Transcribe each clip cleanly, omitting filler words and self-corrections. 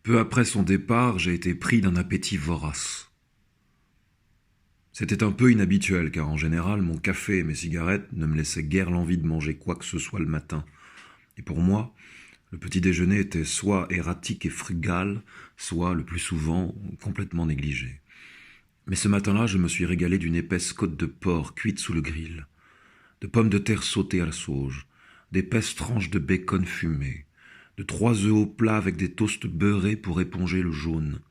Peu après son départ, j'ai été pris d'un appétit vorace. C'était un peu inhabituel, car en général, mon café et mes cigarettes ne me laissaient guère l'envie de manger quoi que ce soit le matin. Et pour moi, le petit déjeuner était soit erratique et frugal, soit, le plus souvent, complètement négligé. Mais ce matin-là, je me suis régalé d'une épaisse côte de porc cuite sous le grill, de pommes de terre sautées à la sauge, d'épaisses tranches de bacon fumé, de 3 œufs au plat avec des toasts beurrés pour éponger le jaune,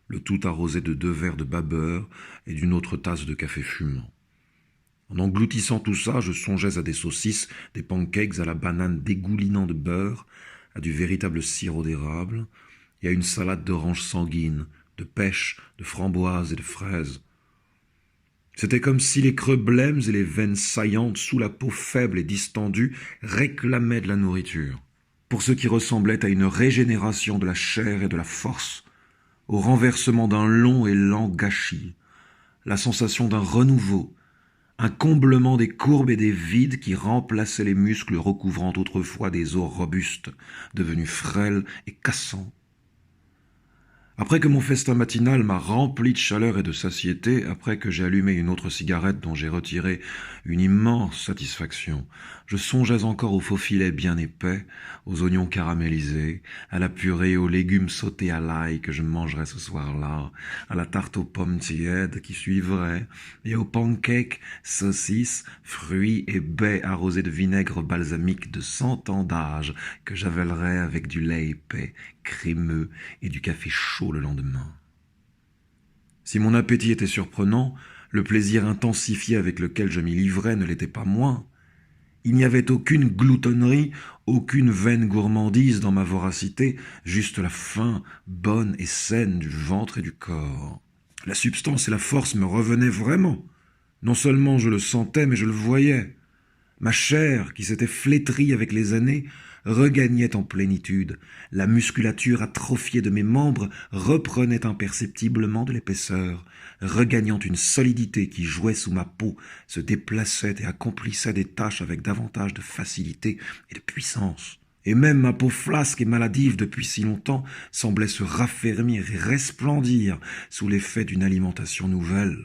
le tout arrosé de 2 verres de bas beurre et d'une autre tasse de café fumant. En engloutissant tout ça, je songeais à des saucisses, des pancakes à la banane dégoulinant de beurre, à du véritable sirop d'érable et à une salade d'oranges sanguines, de pêche, de framboises et de fraises. C'était comme si les creux blêmes et les veines saillantes sous la peau faible et distendue réclamaient de la nourriture, pour ce qui ressemblait à une régénération de la chair et de la force, au renversement d'un long et lent gâchis, la sensation d'un renouveau, un comblement des courbes et des vides qui remplaçaient les muscles recouvrant autrefois des os robustes, devenus frêles et cassants. Après que mon festin matinal m'a rempli de chaleur et de satiété, après que j'ai allumé une autre cigarette dont j'ai retiré une immense satisfaction, je songeais encore aux faux filets bien épais, aux oignons caramélisés, à la purée et aux légumes sautés à l'ail que je mangerais ce soir-là, à la tarte aux pommes tièdes qui suivrait, et aux pancakes, saucisses, fruits et baies arrosés de vinaigre balsamique de 100 ans d'âge que j'avalerais avec du lait épais, crémeux et du café chaud le lendemain. Si mon appétit était surprenant, le plaisir intensifié avec lequel je m'y livrais ne l'était pas moins. Il n'y avait aucune gloutonnerie, aucune vaine gourmandise dans ma voracité, juste la faim bonne et saine du ventre et du corps. La substance et la force me revenaient vraiment. Non seulement je le sentais, mais je le voyais. Ma chair, qui s'était flétrie avec les années, regagnait en plénitude. La musculature atrophiée de mes membres reprenait imperceptiblement de l'épaisseur, regagnant une solidité qui jouait sous ma peau, se déplaçait et accomplissait des tâches avec davantage de facilité et de puissance. Et même ma peau flasque et maladive depuis si longtemps semblait se raffermir et resplendir sous l'effet d'une alimentation nouvelle.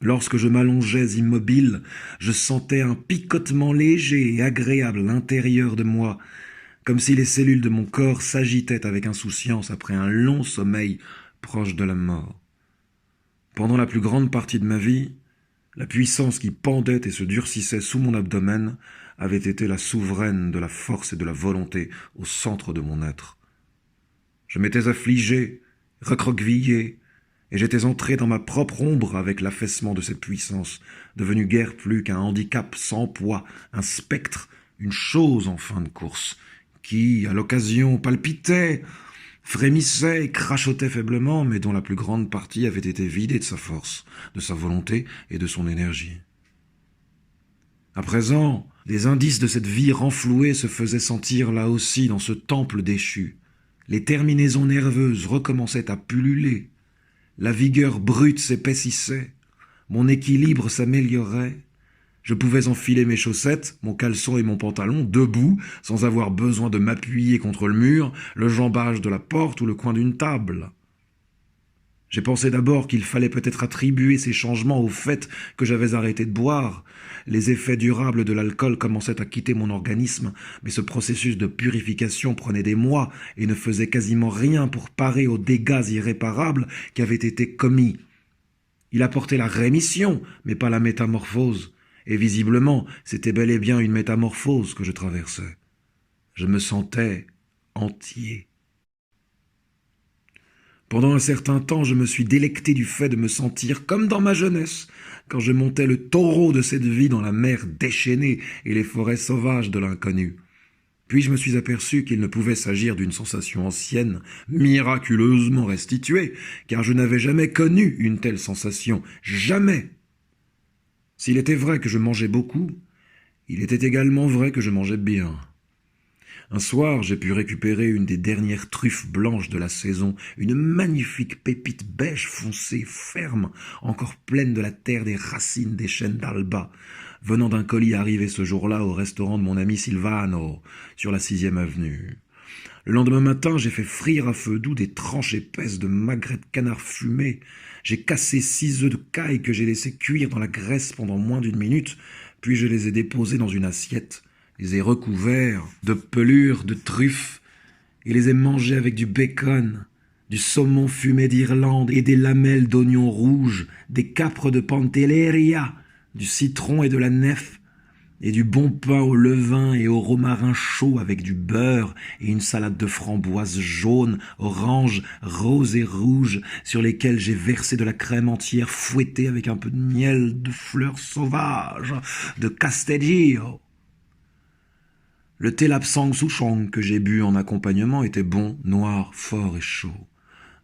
Lorsque je m'allongeais immobile, je sentais un picotement léger et agréable à l'intérieur de moi, comme si les cellules de mon corps s'agitaient avec insouciance après un long sommeil proche de la mort. Pendant la plus grande partie de ma vie, la puissance qui pendait et se durcissait sous mon abdomen avait été la souveraine de la force et de la volonté au centre de mon être. Je m'étais affligé, recroquevillé, et j'étais entré dans ma propre ombre avec l'affaissement de cette puissance, devenue guère plus qu'un handicap sans poids, un spectre, une chose en fin de course, qui, à l'occasion, palpitait, frémissait et crachotait faiblement, mais dont la plus grande partie avait été vidée de sa force, de sa volonté et de son énergie. À présent, des indices de cette vie renflouée se faisaient sentir là aussi dans ce temple déchu. Les terminaisons nerveuses recommençaient à pulluler. La vigueur brute s'épaississait, mon équilibre s'améliorait, je pouvais enfiler mes chaussettes, mon caleçon et mon pantalon, debout, sans avoir besoin de m'appuyer contre le mur, le jambage de la porte ou le coin d'une table. J'ai pensé d'abord qu'il fallait peut-être attribuer ces changements au fait que j'avais arrêté de boire. Les effets durables de l'alcool commençaient à quitter mon organisme, mais ce processus de purification prenait des mois et ne faisait quasiment rien pour parer aux dégâts irréparables qui avaient été commis. Il apportait la rémission, mais pas la métamorphose, et visiblement, c'était bel et bien une métamorphose que je traversais. Je me sentais entier. Pendant un certain temps, je me suis délecté du fait de me sentir comme dans ma jeunesse, quand je montais le taureau de cette vie dans la mer déchaînée et les forêts sauvages de l'inconnu. Puis je me suis aperçu qu'il ne pouvait s'agir d'une sensation ancienne, miraculeusement restituée, car je n'avais jamais connu une telle sensation, jamais. S'il était vrai que je mangeais beaucoup, il était également vrai que je mangeais bien. Un soir, j'ai pu récupérer une des dernières truffes blanches de la saison, une magnifique pépite beige foncée, ferme, encore pleine de la terre des racines des chênes d'Alba, venant d'un colis arrivé ce jour-là au restaurant de mon ami Silvano, sur la 6e avenue. Le lendemain matin, j'ai fait frire à feu doux des tranches épaisses de magret de canard fumé. J'ai cassé 6 œufs de caille que j'ai laissé cuire dans la graisse pendant moins d'une minute, puis je les ai déposés dans une assiette, les ai recouverts de pelures, de truffes, et les ai mangés avec du bacon, du saumon fumé d'Irlande et des lamelles d'oignons rouges, des capres de Pantelleria, du citron et de la nef, et du bon pain au levain et au romarin chaud avec du beurre et une salade de framboises jaunes, oranges, roses et rouges sur lesquelles j'ai versé de la crème entière fouettée avec un peu de miel de fleurs sauvages, de Castellio. Le thé lapsang souchong que j'ai bu en accompagnement était bon, noir, fort et chaud.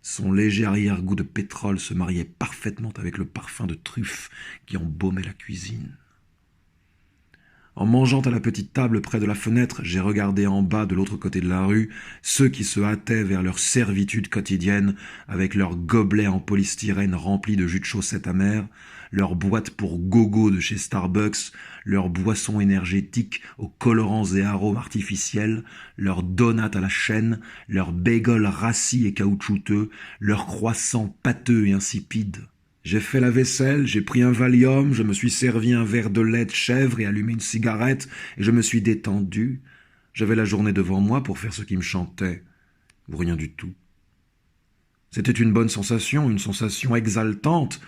Son léger arrière-goût de pétrole se mariait parfaitement avec le parfum de truffe qui embaumait la cuisine. En mangeant à la petite table près de la fenêtre, j'ai regardé en bas de l'autre côté de la rue ceux qui se hâtaient vers leur servitude quotidienne avec leurs gobelets en polystyrène remplis de jus de chaussettes amères, leurs boîtes pour gogo de chez Starbucks, leurs boissons énergétiques aux colorants et arômes artificiels, leurs donuts à la chaîne, leurs bagels rassis et caoutchouteux, leurs croissants pâteux et insipides. J'ai fait la vaisselle, j'ai pris un Valium, je me suis servi un verre de lait de chèvre et allumé une cigarette, et je me suis détendu. J'avais la journée devant moi pour faire ce qui me chantait, ou rien du tout. C'était une bonne sensation, une sensation exaltante.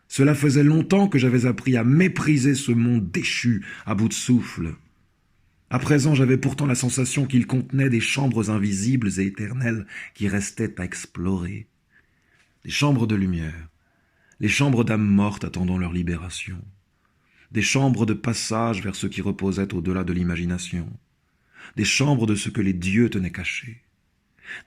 Cela faisait longtemps que j'avais appris à mépriser ce monde déchu, à bout de souffle. À présent, j'avais pourtant la sensation qu'il contenait des chambres invisibles et éternelles qui restaient à explorer. Des chambres de lumière. Les chambres d'âmes mortes attendant leur libération, des chambres de passage vers ce qui reposait au-delà de l'imagination, des chambres de ce que les dieux tenaient caché,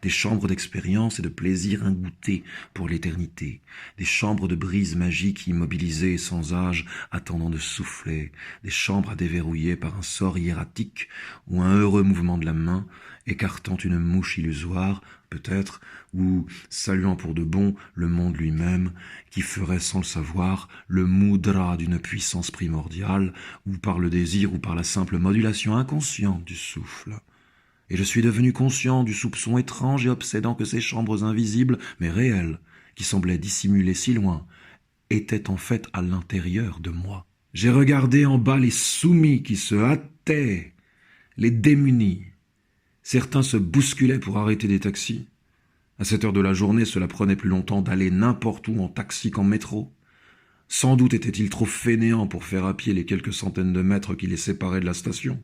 des chambres d'expérience et de plaisir ingoûtés pour l'éternité, des chambres de brise magique immobilisées et sans âge attendant de souffler, des chambres à déverrouiller par un sort hiératique ou un heureux mouvement de la main, écartant une mouche illusoire, peut-être, ou saluant pour de bon le monde lui-même, qui ferait sans le savoir le moudra d'une puissance primordiale, ou par le désir ou par la simple modulation inconsciente du souffle. Et je suis devenu conscient du soupçon étrange et obsédant que ces chambres invisibles, mais réelles, qui semblaient dissimulées si loin, étaient en fait à l'intérieur de moi. J'ai regardé en bas les soumis qui se hâtaient, les démunis. Certains se bousculaient pour arrêter des taxis. À cette heure de la journée, cela prenait plus longtemps d'aller n'importe où en taxi qu'en métro. Sans doute étaient-ils trop fainéants pour faire à pied les quelques centaines de mètres qui les séparaient de la station.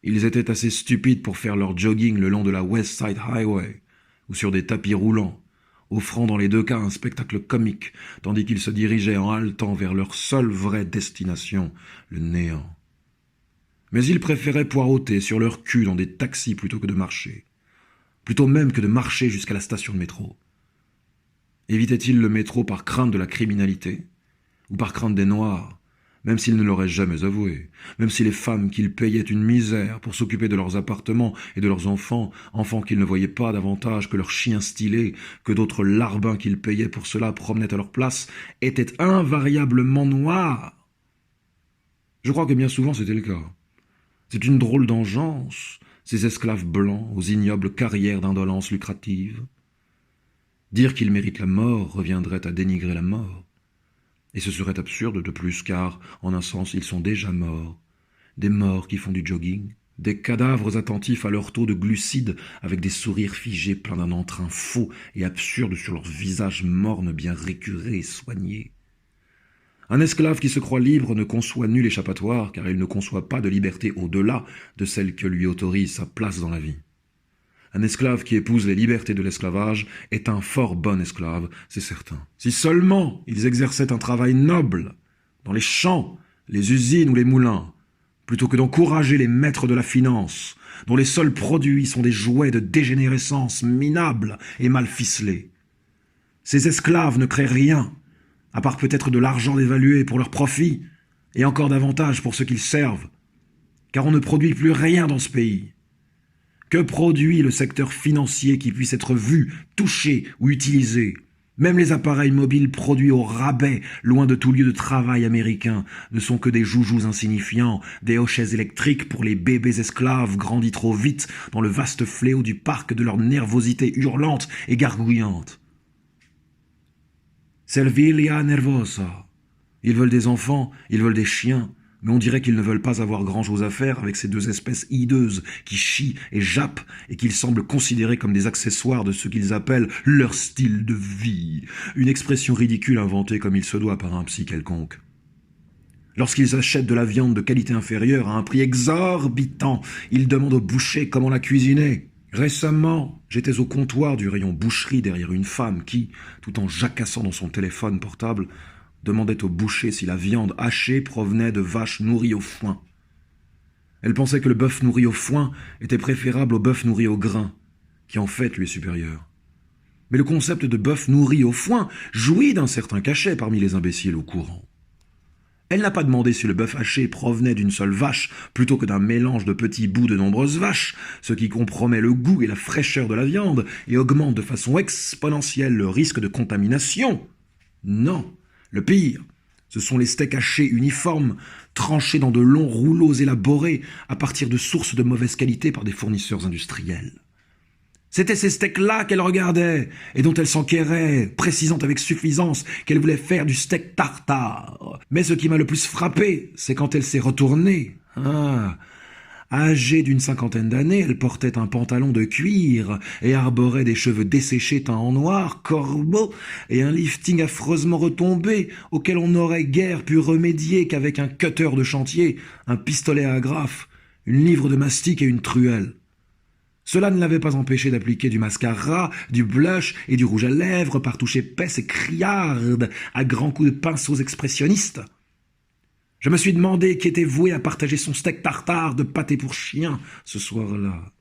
Ils étaient assez stupides pour faire leur jogging le long de la West Side Highway, ou sur des tapis roulants, offrant dans les deux cas un spectacle comique, tandis qu'ils se dirigeaient en haletant vers leur seule vraie destination, le néant. Mais ils préféraient poireauter sur leur cul dans des taxis plutôt que de marcher. Plutôt même que de marcher jusqu'à la station de métro. Évitaient-ils le métro par crainte de la criminalité, ou par crainte des Noirs, même s'ils ne l'auraient jamais avoué, même si les femmes qu'ils payaient une misère pour s'occuper de leurs appartements et de leurs enfants, enfants qu'ils ne voyaient pas davantage que leurs chiens stylés, que d'autres larbins qu'ils payaient pour cela promenaient à leur place, étaient invariablement noirs. Je crois que bien souvent c'était le cas. C'est une drôle d'engeance, ces esclaves blancs aux ignobles carrières d'indolence lucrative. Dire qu'ils méritent la mort reviendrait à dénigrer la mort. Et ce serait absurde de plus, car, en un sens, ils sont déjà morts. Des morts qui font du jogging, des cadavres attentifs à leur taux de glucides, avec des sourires figés pleins d'un entrain faux et absurde sur leurs visages mornes bien récurés et soignés. Un esclave qui se croit libre ne conçoit nul échappatoire, car il ne conçoit pas de liberté au-delà de celle que lui autorise sa place dans la vie. Un esclave qui épouse les libertés de l'esclavage est un fort bon esclave, c'est certain. Si seulement ils exerçaient un travail noble, dans les champs, les usines ou les moulins, plutôt que d'encourager les maîtres de la finance, dont les seuls produits sont des jouets de dégénérescence minables et mal ficelés. Ces esclaves ne créent rien, à part peut-être de l'argent dévalué pour leur profit, et encore davantage pour ceux qu'ils servent, car on ne produit plus rien dans ce pays. Que produit le secteur financier qui puisse être vu, touché ou utilisé? Même les appareils mobiles produits au rabais, loin de tout lieu de travail américain, ne sont que des joujoux insignifiants, des hochets électriques pour les bébés esclaves grandis trop vite dans le vaste fléau du parc de leur nervosité hurlante et gargouillante. Servilia nervosa. Ils veulent des enfants, ils veulent des chiens, mais on dirait qu'ils ne veulent pas avoir grand-chose à faire avec ces deux espèces hideuses qui chient et jappent et qu'ils semblent considérer comme des accessoires de ce qu'ils appellent leur style de vie, une expression ridicule inventée comme il se doit par un psy quelconque. Lorsqu'ils achètent de la viande de qualité inférieure à un prix exorbitant, ils demandent au boucher comment la cuisiner. Récemment, j'étais au comptoir du rayon boucherie derrière une femme qui, tout en jacassant dans son téléphone portable, demandait au boucher si la viande hachée provenait de vaches nourries au foin. Elle pensait que le bœuf nourri au foin était préférable au bœuf nourri au grain, qui en fait lui est supérieur. Mais le concept de bœuf nourri au foin jouit d'un certain cachet parmi les imbéciles au courant. Elle n'a pas demandé si le bœuf haché provenait d'une seule vache plutôt que d'un mélange de petits bouts de nombreuses vaches, ce qui compromet le goût et la fraîcheur de la viande et augmente de façon exponentielle le risque de contamination. Non. Le pire, ce sont les steaks hachés uniformes, tranchés dans de longs rouleaux élaborés à partir de sources de mauvaise qualité par des fournisseurs industriels. C'était ces steaks-là qu'elle regardait et dont elle s'enquérait, précisant avec suffisance qu'elle voulait faire du steak tartare. Mais ce qui m'a le plus frappé, c'est quand elle s'est retournée. Âgée d'une 50aine d'années, elle portait un pantalon de cuir et arborait des cheveux desséchés teints en noir, corbeaux, et un lifting affreusement retombé auquel on n'aurait guère pu remédier qu'avec un cutter de chantier, un pistolet à agrafe, une livre de mastic et une truelle. Cela ne l'avait pas empêché d'appliquer du mascara, du blush et du rouge à lèvres par touches épaisses et criardes à grands coups de pinceaux expressionnistes. Je me suis demandé qui était voué à partager son steak tartare de pâté pour chien ce soir-là.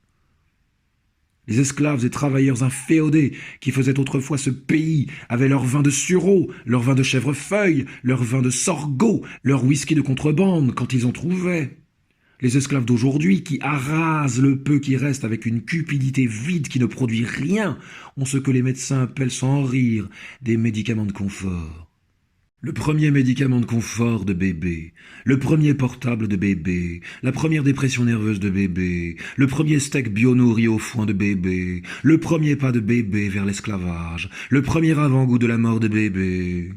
Les esclaves et travailleurs inféodés qui faisaient autrefois ce pays avaient leur vin de sureau, leur vin de chèvrefeuille, leur vin de sorgho, leur whisky de contrebande quand ils en trouvaient. Les esclaves d'aujourd'hui qui arasent le peu qui reste avec une cupidité vide qui ne produit rien ont ce que les médecins appellent sans rire des médicaments de confort. Le premier médicament de confort de bébé, le premier portable de bébé, la première dépression nerveuse de bébé, le premier steak bio nourri au foin de bébé, le premier pas de bébé vers l'esclavage, le premier avant-goût de la mort de bébé.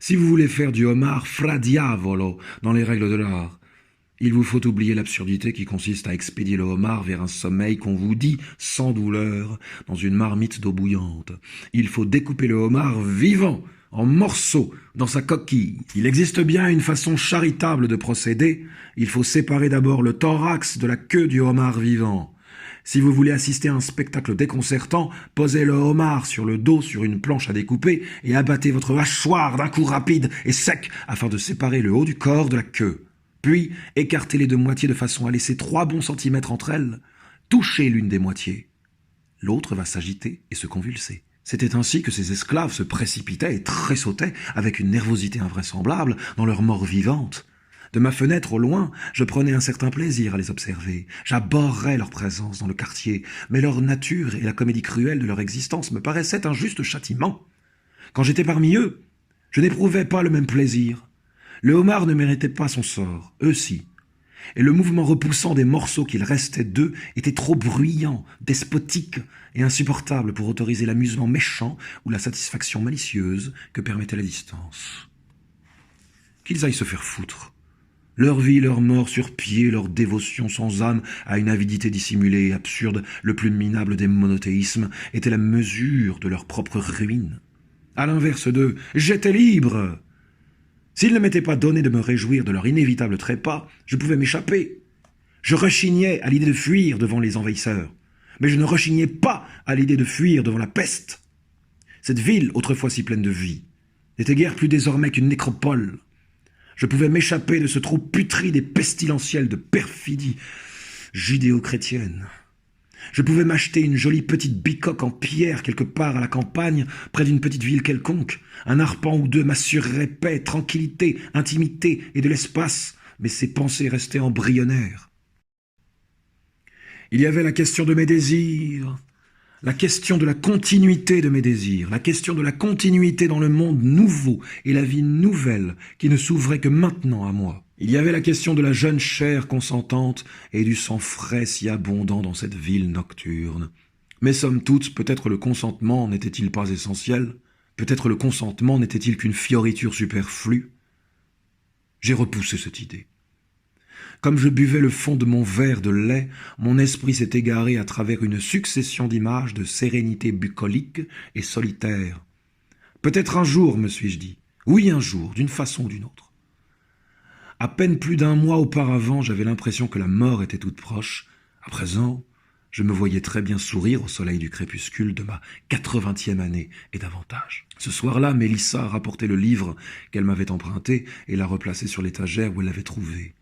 Si vous voulez faire du homard fra diavolo dans les règles de l'art, il vous faut oublier l'absurdité qui consiste à expédier le homard vers un sommeil qu'on vous dit sans douleur dans une marmite d'eau bouillante. Il faut découper le homard vivant, en morceaux, dans sa coquille. Il existe bien une façon charitable de procéder. Il faut séparer d'abord le thorax de la queue du homard vivant. Si vous voulez assister à un spectacle déconcertant, posez le homard sur le dos sur une planche à découper et abattez votre hachoir d'un coup rapide et sec afin de séparer le haut du corps de la queue. Puis, écartez-les de moitié de façon à laisser 3 bons centimètres entre elles. Touchez l'une des moitiés. L'autre va s'agiter et se convulser. C'était ainsi que ces esclaves se précipitaient et tressautaient avec une nervosité invraisemblable dans leur mort vivante. De ma fenêtre au loin, je prenais un certain plaisir à les observer. J'abhorrais leur présence dans le quartier, mais leur nature et la comédie cruelle de leur existence me paraissaient un juste châtiment. Quand j'étais parmi eux, je n'éprouvais pas le même plaisir. Le homard ne méritait pas son sort, eux si. Et le mouvement repoussant des morceaux qu'il restait d'eux était trop bruyant, despotique et insupportable pour autoriser l'amusement méchant ou la satisfaction malicieuse que permettait la distance. Qu'ils aillent se faire foutre. Leur vie, leur mort sur pied, leur dévotion sans âme à une avidité dissimulée et absurde, le plus minable des monothéismes, était la mesure de leur propre ruine. À l'inverse d'eux, j'étais libre. S'il ne m'était pas donné de me réjouir de leur inévitable trépas, je pouvais m'échapper. Je rechignais à l'idée de fuir devant les envahisseurs, mais je ne rechignais pas à l'idée de fuir devant la peste. Cette ville, autrefois si pleine de vie, n'était guère plus désormais qu'une nécropole. Je pouvais m'échapper de ce trou putride et pestilentiel de perfidie judéo-chrétienne. Je pouvais m'acheter une jolie petite bicoque en pierre quelque part à la campagne, près d'une petite ville quelconque. Un arpent ou deux m'assurerait paix, tranquillité, intimité et de l'espace, mais ces pensées restaient embryonnaires. Il y avait la question de mes désirs, La question de la continuité de mes désirs, la question de la continuité dans le monde nouveau et la vie nouvelle qui ne s'ouvrait que maintenant à moi. Il y avait la question de la jeune chair consentante et du sang frais si abondant dans cette ville nocturne. Mais somme toute, peut-être le consentement n'était-il pas essentiel? Peut-être le consentement n'était-il qu'une fioriture superflue? J'ai repoussé cette idée. Comme je buvais le fond de mon verre de lait, mon esprit s'est égaré à travers une succession d'images de sérénité bucolique et solitaire. Peut-être un jour, me suis-je dit. Oui, un jour, d'une façon ou d'une autre. À peine plus d'un mois auparavant, j'avais l'impression que la mort était toute proche. À présent, je me voyais très bien sourire au soleil du crépuscule de ma 80e année et davantage. Ce soir-là, Mélissa a rapporté le livre qu'elle m'avait emprunté et l'a replacé sur l'étagère où elle l'avait trouvé.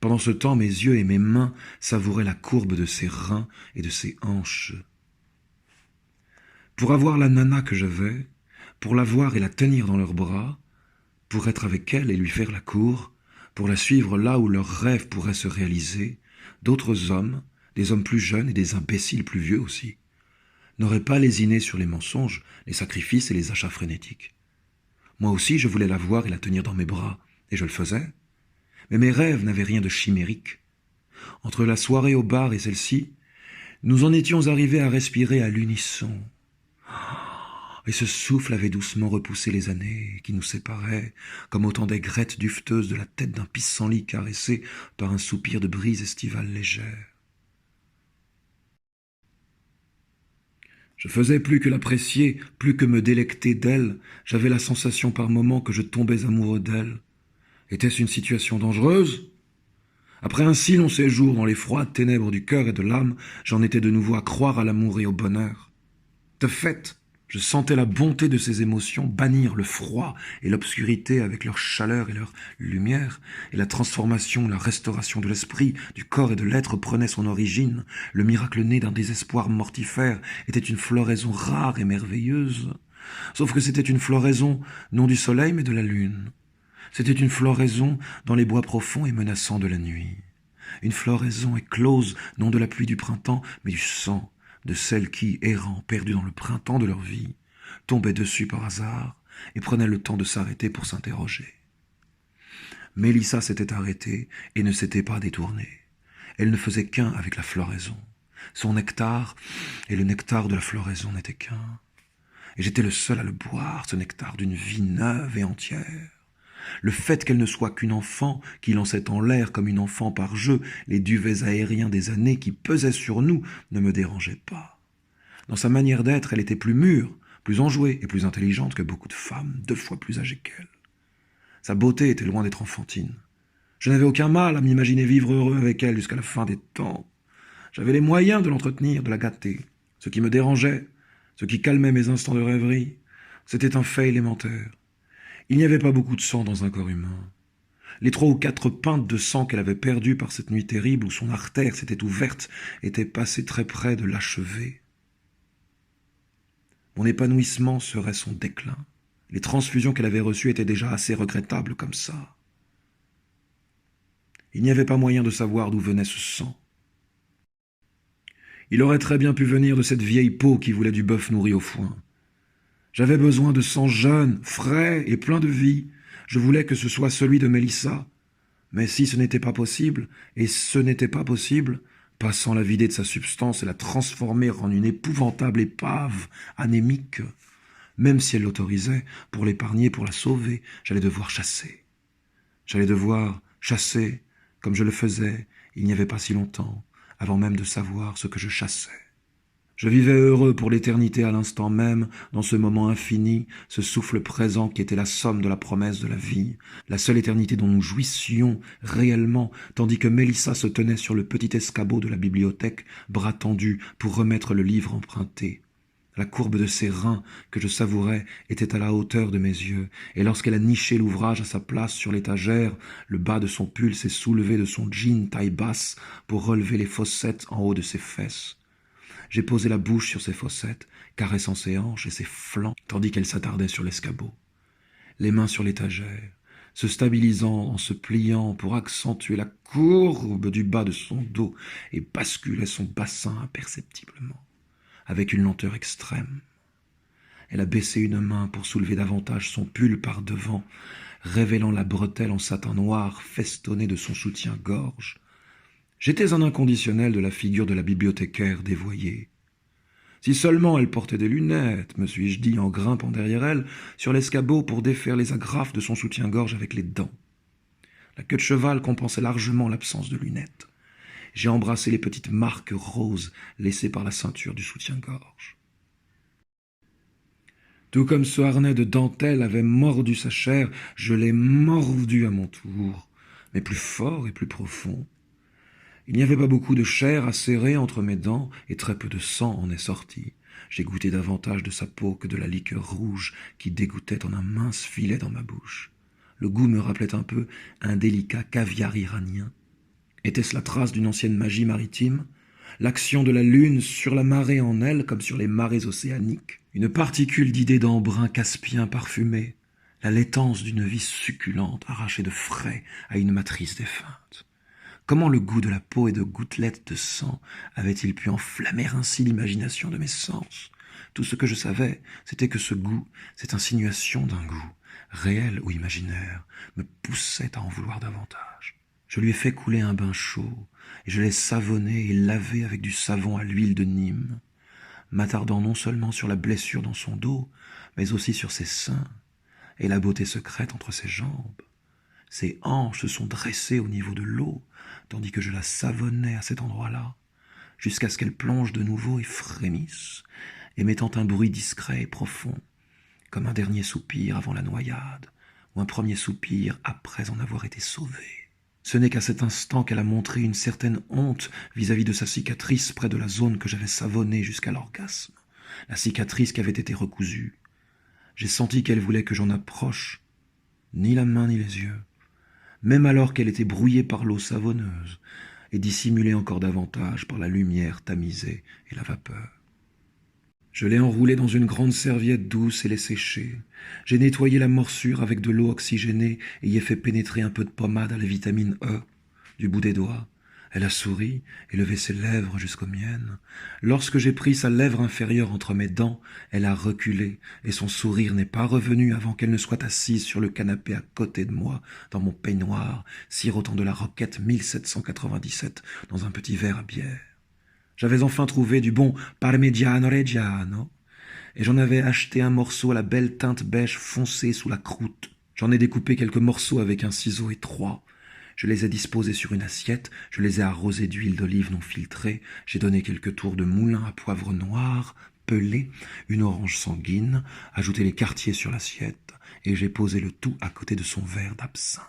Pendant ce temps, mes yeux et mes mains savouraient la courbe de ses reins et de ses hanches. Pour avoir la nana que j'avais, pour la voir et la tenir dans leurs bras, pour être avec elle et lui faire la cour, pour la suivre là où leurs rêves pourraient se réaliser, d'autres hommes, des hommes plus jeunes et des imbéciles plus vieux aussi, n'auraient pas lésiné sur les mensonges, les sacrifices et les achats frénétiques. Moi aussi, je voulais la voir et la tenir dans mes bras, et je le faisais. Mais mes rêves n'avaient rien de chimérique. Entre la soirée au bar et celle-ci, nous en étions arrivés à respirer à l'unisson. Et ce souffle avait doucement repoussé les années qui nous séparaient, comme autant d'aigrettes duveteuses de la tête d'un pissenlit caressé par un soupir de brise estivale légère. Je faisais plus que l'apprécier, plus que me délecter d'elle, j'avais la sensation par moments que je tombais amoureux d'elle. Était-ce une situation dangereuse? Après un si long séjour dans les froides ténèbres du cœur et de l'âme, j'en étais de nouveau à croire à l'amour et au bonheur. De fait, je sentais la bonté de ces émotions bannir le froid et l'obscurité avec leur chaleur et leur lumière, et la transformation, la restauration de l'esprit, du corps et de l'être prenait son origine. Le miracle né d'un désespoir mortifère était une floraison rare et merveilleuse. Sauf que c'était une floraison non du soleil mais de la lune. C'était une floraison dans les bois profonds et menaçants de la nuit. Une floraison éclose non de la pluie du printemps, mais du sang de celles qui, errant, perdues dans le printemps de leur vie, tombaient dessus par hasard et prenaient le temps de s'arrêter pour s'interroger. Mélissa s'était arrêtée et ne s'était pas détournée. Elle ne faisait qu'un avec la floraison. Son nectar et le nectar de la floraison n'étaient qu'un. Et j'étais le seul à le boire, ce nectar d'une vie neuve et entière. Le fait qu'elle ne soit qu'une enfant, qui lançait en l'air comme une enfant par jeu les duvets aériens des années qui pesaient sur nous, ne me dérangeait pas. Dans sa manière d'être, elle était plus mûre, plus enjouée et plus intelligente que beaucoup de femmes, 2 fois plus âgées qu'elle. Sa beauté était loin d'être enfantine. Je n'avais aucun mal à m'imaginer vivre heureux avec elle jusqu'à la fin des temps. J'avais les moyens de l'entretenir, de la gâter. Ce qui me dérangeait, ce qui calmait mes instants de rêverie, c'était un fait élémentaire. Il n'y avait pas beaucoup de sang dans un corps humain. Les 3 ou 4 pintes de sang qu'elle avait perdues par cette nuit terrible où son artère s'était ouverte étaient passées très près de l'achever. Mon épanouissement serait son déclin. Les transfusions qu'elle avait reçues étaient déjà assez regrettables comme ça. Il n'y avait pas moyen de savoir d'où venait ce sang. Il aurait très bien pu venir de cette vieille peau qui voulait du bœuf nourri au foin. J'avais besoin de sang jeune, frais et plein de vie. Je voulais que ce soit celui de Mélissa. Mais si ce n'était pas possible, et ce n'était pas possible, passant la vider de sa substance et la transformer en une épouvantable épave anémique, même si elle l'autorisait, pour l'épargner, pour la sauver, j'allais devoir chasser. J'allais devoir chasser, comme je le faisais il n'y avait pas si longtemps, avant même de savoir ce que je chassais. Je vivais heureux pour l'éternité à l'instant même, dans ce moment infini, ce souffle présent qui était la somme de la promesse de la vie, la seule éternité dont nous jouissions réellement, tandis que Mélissa se tenait sur le petit escabeau de la bibliothèque, bras tendus pour remettre le livre emprunté. La courbe de ses reins, que je savourais, était à la hauteur de mes yeux, et lorsqu'elle a niché l'ouvrage à sa place sur l'étagère, le bas de son pull s'est soulevé de son jean taille basse pour relever les fossettes en haut de ses fesses. J'ai posé la bouche sur ses fossettes, caressant ses hanches et ses flancs, tandis qu'elle s'attardait sur l'escabeau. Les mains sur l'étagère, se stabilisant en se pliant pour accentuer la courbe du bas de son dos et basculait son bassin imperceptiblement. avec une lenteur extrême. Elle a baissé une main pour soulever davantage son pull par devant, révélant la bretelle en satin noir festonnée de son soutien-gorge. J'étais un inconditionnel de la figure de la bibliothécaire dévoyée. Si seulement elle portait des lunettes, me suis-je dit en grimpant derrière elle sur l'escabeau pour défaire les agrafes de son soutien-gorge avec les dents. La queue de cheval compensait largement l'absence de lunettes. J'ai embrassé les petites marques roses laissées par la ceinture du soutien-gorge. Tout comme ce harnais de dentelle avait mordu sa chair, je l'ai mordu à mon tour, mais plus fort et plus profond. Il n'y avait pas beaucoup de chair à serrer entre mes dents, et très peu de sang en est sorti. J'ai goûté davantage de sa peau que de la liqueur rouge qui dégouttait en un mince filet dans ma bouche. Le goût me rappelait un peu un délicat caviar iranien. Était-ce la trace d'une ancienne magie maritime? L'action de la lune sur la marée en elle, comme sur les marées océaniques? Une particule d'idées d'embrun caspien parfumé? La laitance d'une vie succulente arrachée de frais à une matrice défunte? Comment le goût de la peau et de gouttelettes de sang avait-il pu enflammer ainsi l'imagination de mes sens? Tout ce que je savais, c'était que ce goût, cette insinuation d'un goût, réel ou imaginaire, me poussait à en vouloir davantage. Je lui ai fait couler un bain chaud, et je l'ai savonné et lavé avec du savon à l'huile de Nîmes, m'attardant non seulement sur la blessure dans son dos, mais aussi sur ses seins, et la beauté secrète entre ses jambes. Ses hanches se sont dressées au niveau de l'eau, tandis que je la savonnais à cet endroit-là, jusqu'à ce qu'elle plonge de nouveau et frémisse, émettant un bruit discret et profond, comme un dernier soupir avant la noyade, ou un premier soupir après en avoir été sauvé. Ce n'est qu'à cet instant qu'elle a montré une certaine honte vis-à-vis de sa cicatrice près de la zone que j'avais savonnée jusqu'à l'orgasme, la cicatrice qui avait été recousue. J'ai senti qu'elle voulait que j'en approche, ni la main ni les yeux, même alors qu'elle était brouillée par l'eau savonneuse et dissimulée encore davantage par la lumière tamisée et la vapeur. Je l'ai enroulée dans une grande serviette douce et l'ai séchée. J'ai nettoyé la morsure avec de l'eau oxygénée et y ai fait pénétrer un peu de pommade à la vitamine E du bout des doigts. Elle a souri et levé ses lèvres jusqu'aux miennes. Lorsque j'ai pris sa lèvre inférieure entre mes dents, elle a reculé et son sourire n'est pas revenu avant qu'elle ne soit assise sur le canapé à côté de moi, dans mon peignoir, sirotant de la Roquette 1797 dans un petit verre à bière. J'avais enfin trouvé du bon Parmigiano Reggiano, et j'en avais acheté un morceau à la belle teinte beige foncée sous la croûte. J'en ai découpé quelques morceaux avec un ciseau étroit. Je les ai disposés sur une assiette, je les ai arrosés d'huile d'olive non filtrée, j'ai donné quelques tours de moulin à poivre noir, pelé, une orange sanguine, ajouté les quartiers sur l'assiette, et j'ai posé le tout à côté de son verre d'absinthe.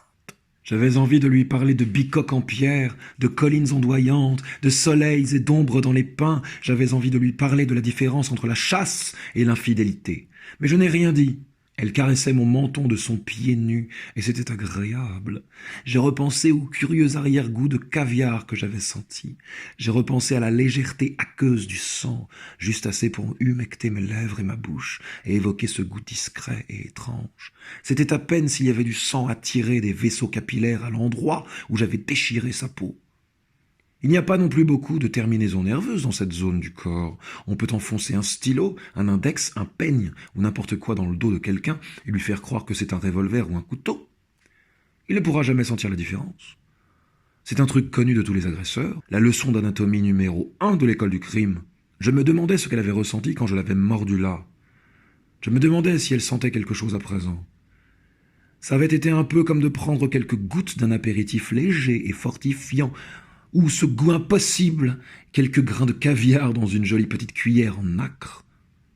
J'avais envie de lui parler de bicoques en pierre, de collines ondoyantes, de soleils et d'ombres dans les pins. J'avais envie de lui parler de la différence entre la chasse et l'infidélité. Mais je n'ai rien dit. Elle caressait mon menton de son pied nu, et c'était agréable. J'ai repensé au curieux arrière-goût de caviar que j'avais senti. J'ai repensé à la légèreté aqueuse du sang, juste assez pour humecter mes lèvres et ma bouche, et évoquer ce goût discret et étrange. C'était à peine s'il y avait du sang à tirer des vaisseaux capillaires à l'endroit où j'avais déchiré sa peau. Il n'y a pas non plus beaucoup de terminaisons nerveuses dans cette zone du corps. On peut enfoncer un stylo, un index, un peigne ou n'importe quoi dans le dos de quelqu'un et lui faire croire que c'est un revolver ou un couteau. Il ne pourra jamais sentir la différence. C'est un truc connu de tous les agresseurs, la leçon d'anatomie numéro 1 de l'école du crime. Je me demandais ce qu'elle avait ressenti quand je l'avais mordue là. Je me demandais si elle sentait quelque chose à présent. Ça avait été un peu comme de prendre quelques gouttes d'un apéritif léger et fortifiant, ou ce goût impossible, quelques grains de caviar dans une jolie petite cuillère en nacre.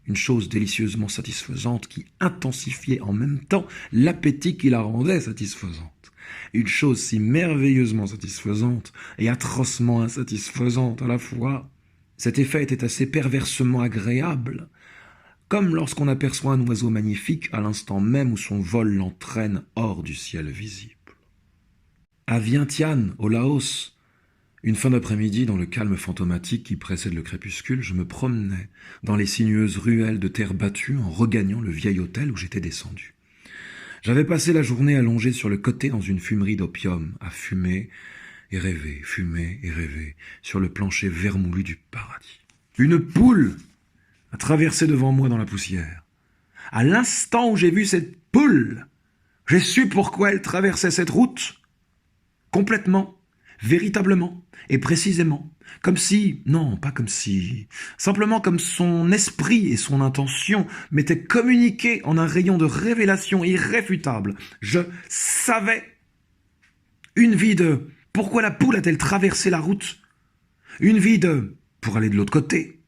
Une chose délicieusement satisfaisante qui intensifiait en même temps l'appétit qui la rendait satisfaisante. Une chose si merveilleusement satisfaisante et atrocement insatisfaisante à la fois. Cet effet était assez perversement agréable, comme lorsqu'on aperçoit un oiseau magnifique à l'instant même où son vol l'entraîne hors du ciel visible. À Vientiane, au Laos, une fin d'après-midi, dans le calme fantomatique qui précède le crépuscule, je me promenais dans les sinueuses ruelles de terre battue en regagnant le vieil hôtel où j'étais descendu. J'avais passé la journée allongé sur le côté dans une fumerie d'opium, à fumer et rêver, sur le plancher vermoulu du paradis. Une poule a traversé devant moi dans la poussière. À l'instant où j'ai vu cette poule, j'ai su pourquoi elle traversait cette route. Complètement, véritablement et précisément. Comme si, non, pas comme si, simplement comme son esprit et son intention m'étaient communiqués en un rayon de révélation irréfutable. Je savais. Une vie de pourquoi la poule a-t-elle traversé la route? Une vie de pour aller de l'autre côté.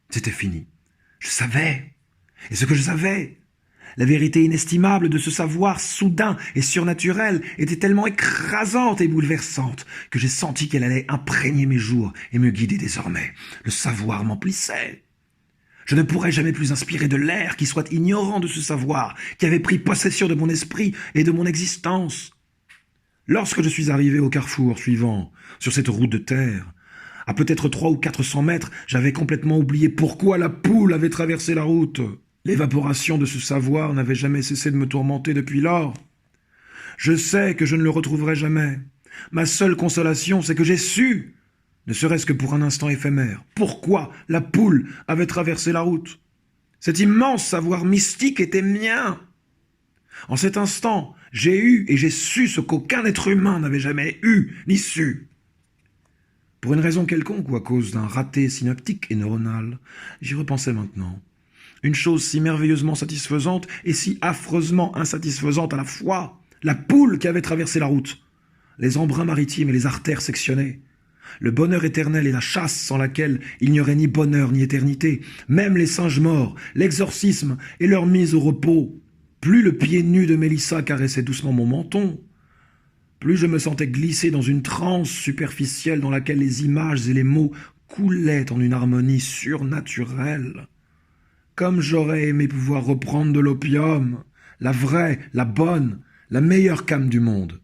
C'était fini. Je savais. Et ce que je savais, la vérité inestimable de ce savoir soudain et surnaturel était tellement écrasante et bouleversante que j'ai senti qu'elle allait imprégner mes jours et me guider désormais. Le savoir m'emplissait. Je ne pourrais jamais plus inspirer de l'air qui soit ignorant de ce savoir qui avait pris possession de mon esprit et de mon existence. Lorsque je suis arrivé au carrefour suivant, sur cette route de terre, à peut-être 300 ou 400 mètres, j'avais complètement oublié pourquoi la poule avait traversé la route. L'évaporation de ce savoir n'avait jamais cessé de me tourmenter depuis lors. Je sais que je ne le retrouverai jamais. Ma seule consolation, c'est que j'ai su, ne serait-ce que pour un instant éphémère, pourquoi la poule avait traversé la route. Cet immense savoir mystique était mien. En cet instant, j'ai eu et j'ai su ce qu'aucun être humain n'avait jamais eu ni su. Pour une raison quelconque ou à cause d'un raté synaptique et neuronal, j'y repensais maintenant. Une chose si merveilleusement satisfaisante et si affreusement insatisfaisante à la fois. La poule qui avait traversé la route. Les embruns maritimes et les artères sectionnées. Le bonheur éternel et la chasse sans laquelle il n'y aurait ni bonheur ni éternité. Même les singes morts, l'exorcisme et leur mise au repos. Plus le pied nu de Mélissa caressait doucement mon menton, plus je me sentais glisser dans une transe superficielle dans laquelle les images et les mots coulaient en une harmonie surnaturelle. Comme j'aurais aimé pouvoir reprendre de l'opium, la vraie, la bonne, la meilleure came du monde.